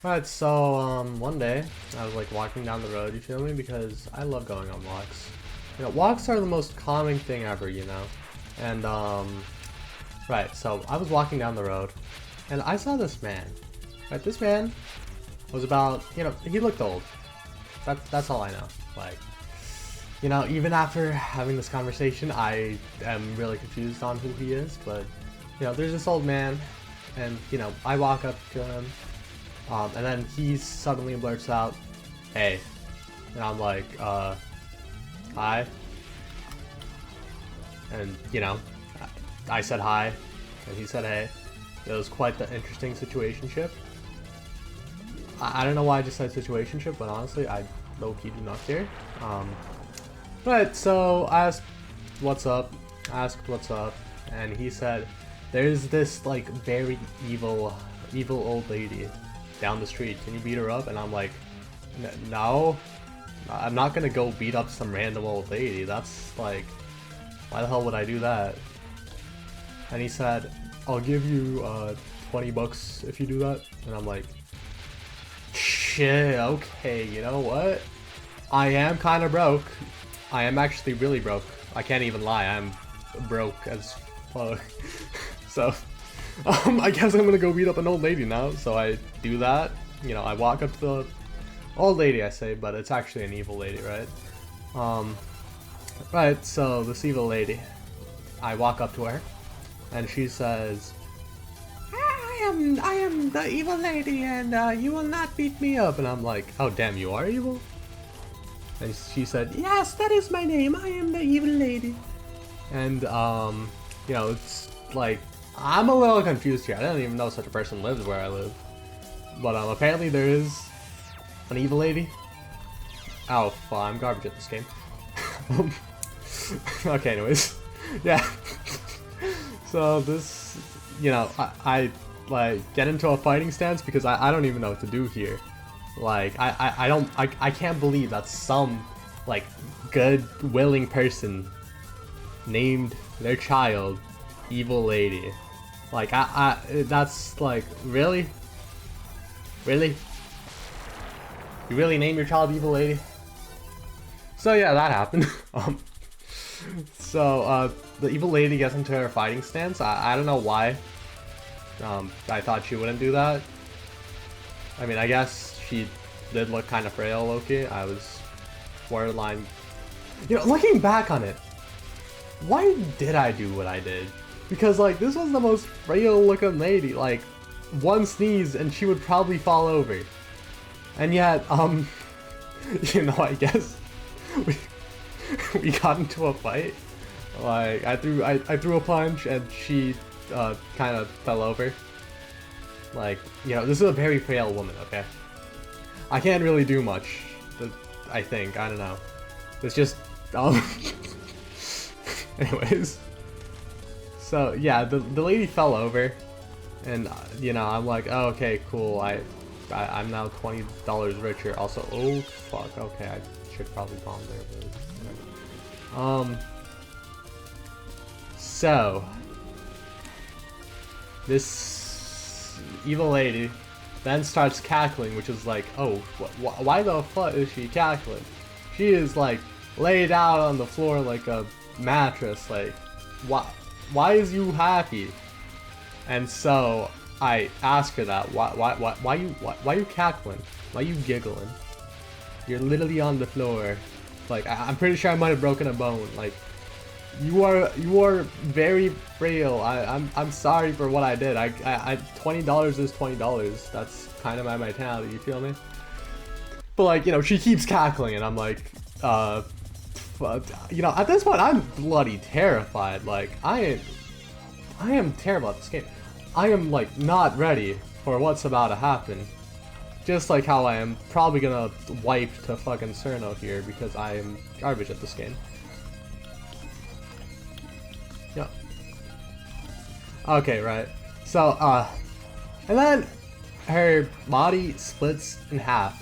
Alright, so one day I was like walking down the road, you feel me? Because I love going on walks. You know, walks are the most calming thing ever, you know? And right, so I was walking down the road and I saw this man. Right, this man was about, you know, he looked old. That's all I know. Like, you know, even after having this conversation, I am really confused on who he is, but you know, there's this old man and you know, I walk up to him. And then he suddenly blurts out, "Hey," and I'm like, "Hi," and you know, I said hi, and he said hey. It was quite the interesting situationship. I don't know why I just said situationship, but honestly, I low-key do not care. But so I asked, "What's up?" And he said, "There's this like very evil old lady down the street. Can you beat her up?" And I'm like, "No, I'm not gonna go beat up some random old lady. That's like, why the hell would I do that?" And he said, "I'll give you 20 bucks if you do that." And I'm like, shit, okay, you know what? I am kind of broke. I am actually really broke. I can't even lie, I'm broke as fuck. So I guess I'm gonna go beat up an old lady now. So I do that. You know, I walk up to the old lady, I say, but it's actually an evil lady, right? Right, so this evil lady, I walk up to her, and she says, I am the evil lady, and you will not beat me up." And I'm like, "Oh damn, you are evil?" And she said, "Yes, that is my name. I am the evil lady." And you know, it's like, I'm a little confused here. I didn't even know such a person lives where I live. But apparently there is an evil lady. Oh, fuck, I'm garbage at this game. Okay, anyways. Yeah. So this, you know, I like get into a fighting stance because I don't even know what to do here. Like, I can't believe that some, like, good, willing person named their child Evil Lady. Like, that's like, really? Really? You really name your child Evil Lady? So yeah, that happened. The Evil Lady gets into her fighting stance. I don't know why. I thought she wouldn't do that. I mean, I guess she did look kind of frail, Loki. I was borderline. You know, looking back on it, why did I do what I did? Because, like, this was the most frail looking lady. Like, one sneeze and she would probably fall over. And yet, you know, I guess we got into a fight. Like, I threw a punch and she kind of fell over. Like, you know, this is a very frail woman, okay? I can't really do much, I think. I don't know. It's just, anyways. So, yeah, the lady fell over. And, you know, I'm like, oh, okay, cool. I'm now $20 richer. Also, oh, fuck. Okay, I should probably bomb there, but whatever. So, this evil lady then starts cackling, which is like, oh, why the fuck is she cackling? She is like laid out on the floor like a mattress. Like, why is you happy? And so I ask her that, why you cackling? Why you giggling? You're literally on the floor. Like, I'm pretty sure I might have broken a bone. Like, you are very frail. I'm sorry for what I did. I $20 is $20. That's kind of my mentality. You feel me? But like, you know, she keeps cackling, and I'm like, you know, at this point, I'm bloody terrified. Like, I am terrible at this game. I am like not ready for what's about to happen. Just like how I am probably gonna wipe to fucking Cerno here because I am garbage at this game. Yeah. Okay, right. So, and then her body splits in half.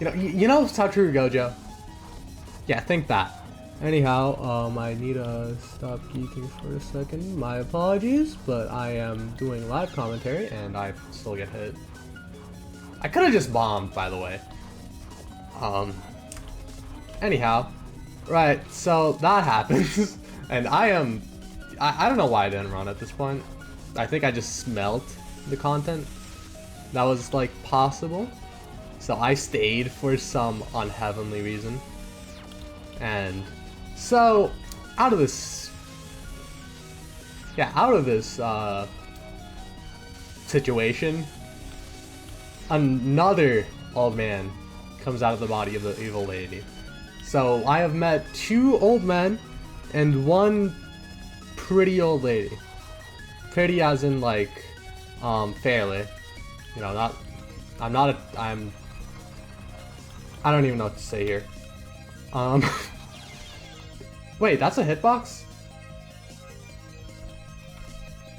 You know Satoru Gojo? Yeah, think that. Anyhow, I need to stop geeking for a second. My apologies, but I am doing live commentary and I still get hit. I could have just bombed, by the way. Anyhow, right, so that happens, and I don't know why I didn't run at this point. I think I just smelt the content that was, like, possible. So I stayed for some unheavenly reason. And so, out of this situation, another old man comes out of the body of the evil lady. So I have met 2 old men and 1 pretty old lady. Pretty as in, like, fairly. You know, I don't even know what to say here. Wait, that's a hitbox?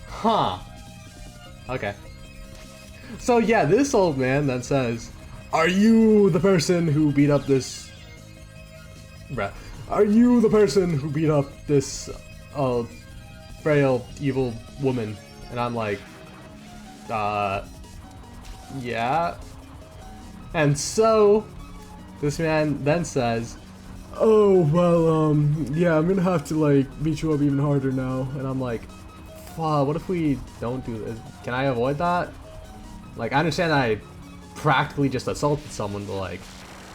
Huh. Okay. So yeah, this old man then says, "Are you the person who beat up this... Bruh. Are you the person who beat up this, frail, evil woman?" And I'm like, yeah. And so, this man then says, "Oh, well, yeah, I'm gonna have to, like, beat you up even harder now." And I'm like, fuck, what if we don't do this? Can I avoid that? Like, I understand I practically just assaulted someone, but, like,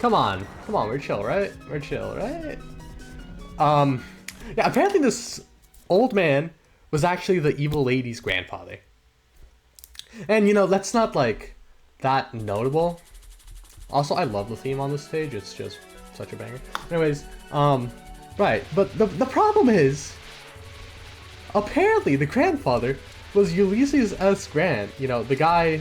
come on, we're chill, right? We're chill, right? Yeah, apparently this old man was actually the evil lady's grandfather. And, you know, that's not, like, that notable. Also, I love the theme on this stage, it's just such a banger. Anyways, right, but the problem is, apparently the grandfather was Ulysses S. Grant. You know, the guy,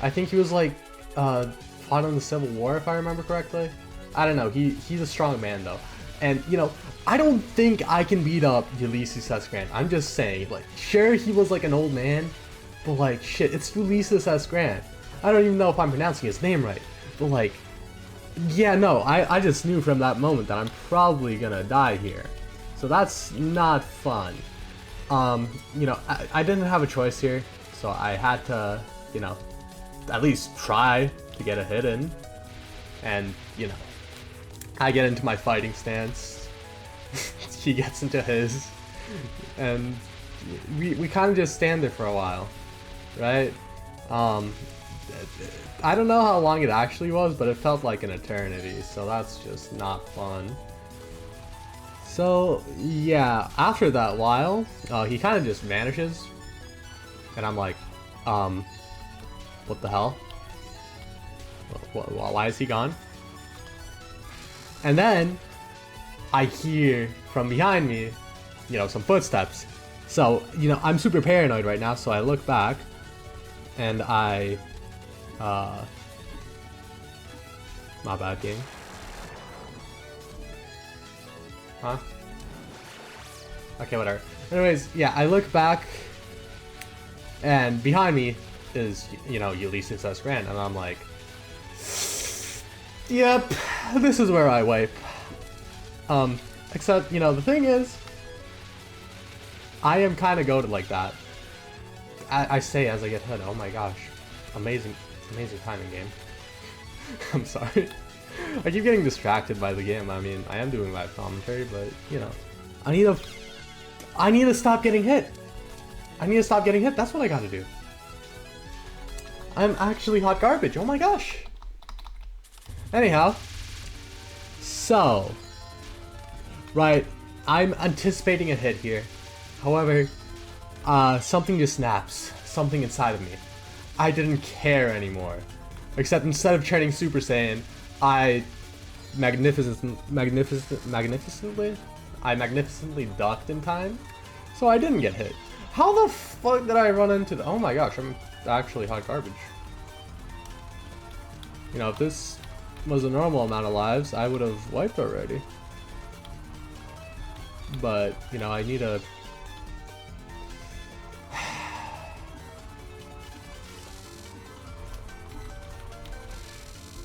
I think he was, like, fought in the Civil War, if I remember correctly. I don't know, he's a strong man, though. And, you know, I don't think I can beat up Ulysses S. Grant. I'm just saying, like, sure, he was, like, an old man, but, like, shit, it's Ulysses S. Grant. I don't even know if I'm pronouncing his name right, but, like, yeah, no, I just knew from that moment that I'm probably gonna die here. So that's not fun. You know, I didn't have a choice here, so I had to, you know, at least try to get a hit in. And, you know, I get into my fighting stance, he gets into his, and we kind of just stand there for a while, right? I don't know how long it actually was, but it felt like an eternity, so that's just not fun. So, yeah, after that while, he kind of just vanishes, and I'm like, what the hell? Why is he gone? And then, I hear from behind me, you know, some footsteps. So, you know, I'm super paranoid right now, so I look back, and I, my bad, game. Huh? Okay, whatever. Anyways, yeah, I look back, and behind me is, you know, Ulysses S. Grant, and I'm like, yep, this is where I wipe. Except, you know, the thing is, I am kind of goated like that. I say as I get hit, oh my gosh, amazing timing, game. I'm sorry. I keep getting distracted by the game. I mean, I am doing live commentary, but, you know, I need to stop getting hit. I need to stop getting hit. That's what I gotta do. I'm actually hot garbage. Oh my gosh. Anyhow, so, right, I'm anticipating a hit here. However, something just snaps. Something inside of me. I didn't care anymore. Except instead of turning Super Saiyan, I magnificently ducked in time, so I didn't get hit. How the fuck did I run into the— oh my gosh, I'm actually hot garbage. You know, if this was a normal amount of lives, I would have wiped already. But, you know, I need a—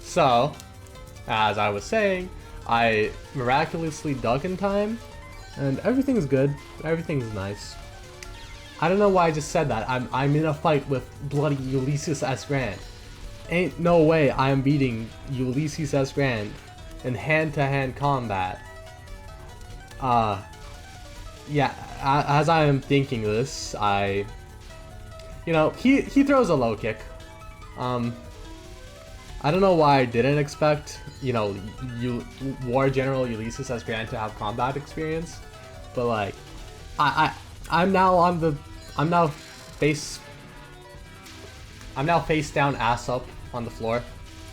so, as I was saying, I miraculously duck in time, and everything's good. Everything's nice. I don't know why I just said that. I'm in a fight with bloody Ulysses S. Grant. Ain't no way I am beating Ulysses S. Grant in hand-to-hand combat. Yeah, as I am thinking this, you know, he throws a low kick. I don't know why I didn't expect, you know, War General Ulysses S. Grant to have combat experience, but like, I'm now face down, ass up on the floor.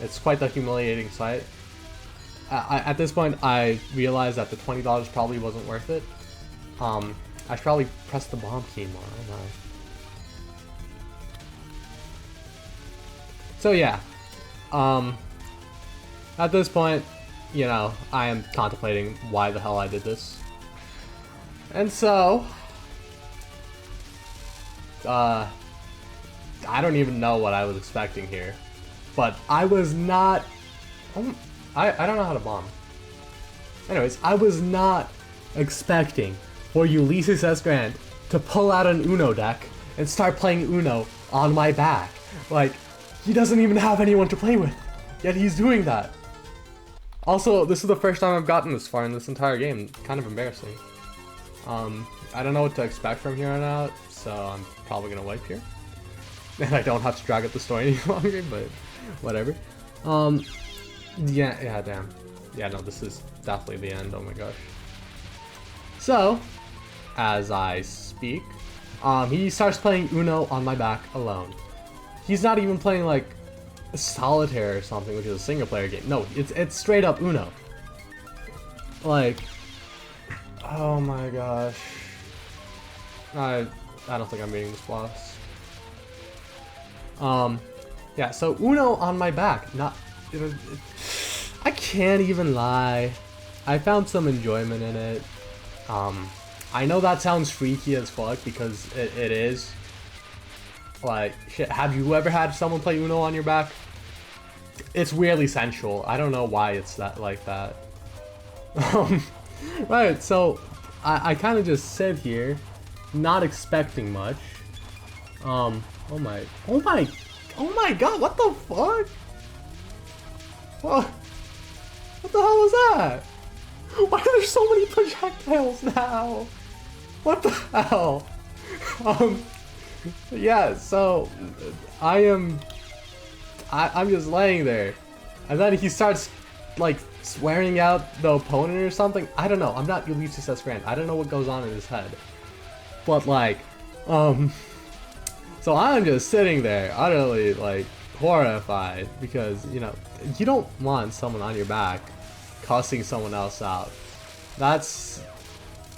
It's quite the humiliating sight. At this point, I realized that the $20 probably wasn't worth it. I should probably press the bomb key more. I don't know. So yeah, at this point, you know, I am contemplating why the hell I did this. And so, I don't even know what I was expecting here, but I was not, I don't know how to bomb. Anyways, I was not expecting for Ulysses S. Grant to pull out an Uno deck and start playing Uno on my back. Like, he doesn't even have anyone to play with, yet he's doing that. Also, this is the first time I've gotten this far in this entire game. Kind of embarrassing. I don't know what to expect from here on out, so I'm probably gonna wipe here. And I don't have to drag up the story any longer, but whatever. Yeah, damn. Yeah, no, this is definitely the end, oh my gosh. So, as I speak, he starts playing Uno on my back alone. He's not even playing like Solitaire or something, which is a single player game. No, it's straight up Uno. Like, oh my gosh. I don't think I'm beating this boss. Yeah, so Uno on my back. I can't even lie. I found some enjoyment in it. I know that sounds freaky as fuck because it is. Like, shit, have you ever had someone play Uno on your back? It's weirdly sensual. I don't know why it's that like that. Right, so I kind of just sit here, not expecting much. Oh my god, what the fuck? What the hell was that? Why are there so many projectiles now? What the hell? Yeah, so I'm just laying there, and then he starts like swearing out the opponent or something. I don't know. I'm not Ulysses S. Grant. I don't know what goes on in his head, but like, so I'm just sitting there, utterly like horrified, because you know you don't want someone on your back cussing someone else out. That's,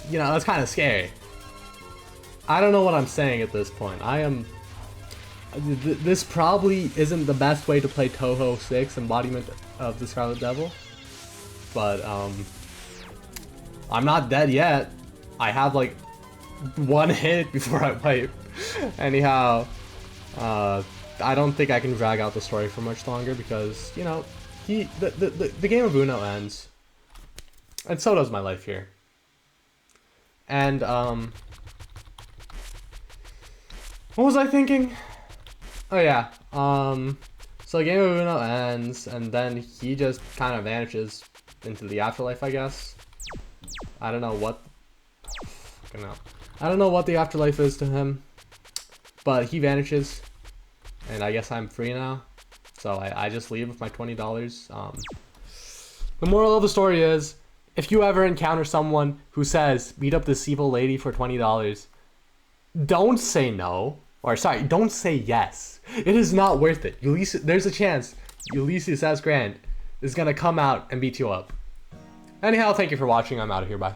you know, that's kind of scary. I don't know what I'm saying at this point. This probably isn't the best way to play Touhou 6 Embodiment of the Scarlet Devil, but I'm not dead yet. I have like one hit before I wipe. Anyhow, I don't think I can drag out the story for much longer because, you know, the game of Uno ends, and so does my life here. And what was I thinking? Oh yeah, so Game of Uno ends, and then he just kind of vanishes into the afterlife, I guess. I don't know what, I don't know what the afterlife is to him, but he vanishes, and I guess I'm free now. So I just leave with my $20. The moral of the story is, if you ever encounter someone who says, beat up this evil lady for $20, don't say no. Or sorry, don't say yes. It is not worth it. There's a chance Ulysses S. Grant is gonna come out and beat you up. Anyhow, thank you for watching. I'm out of here. Bye.